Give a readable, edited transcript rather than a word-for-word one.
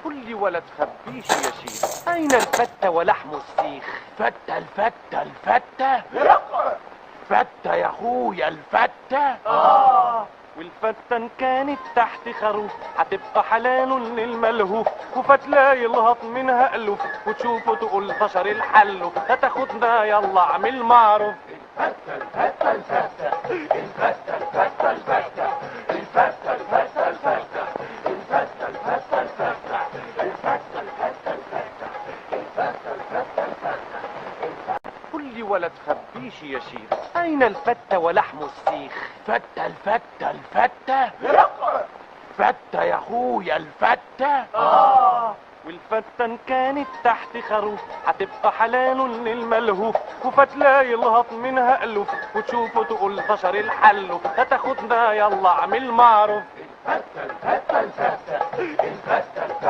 قل لي ولا تخبيش يا شيخ، أين الفتة ولحم السيخ؟ فتة الفتة الفتة فتة يا اخويا الفتة. والفتة إن كانت تحت خروف هتبقى حلال للملهوف، وفتلة يلهط منها ألوف وتشوفه تقول بشر الحلو، هتاخدنا يلا اعمل معروف. الفتة الفتة الفتة الفتة الفتة الفتة الفتة الفتة الفتة الفتة الفتة الفتة الفتة الفتة الفتة الفتة الفتة. قل لي ولا تخبيش يا شيخ، أين الفتة ولحم السيخ؟ فتة الفتة الفتة فتة يا اخويا الفتة. والفتة إن كانت تحت خروف هتبقى حلال للملهوف، وفتلة يلهط منها ألوف وتشوفه تقول بشر الحلو، هتاخدنا يلا اعمل معروف. الفتة الفتة الفتة الفتة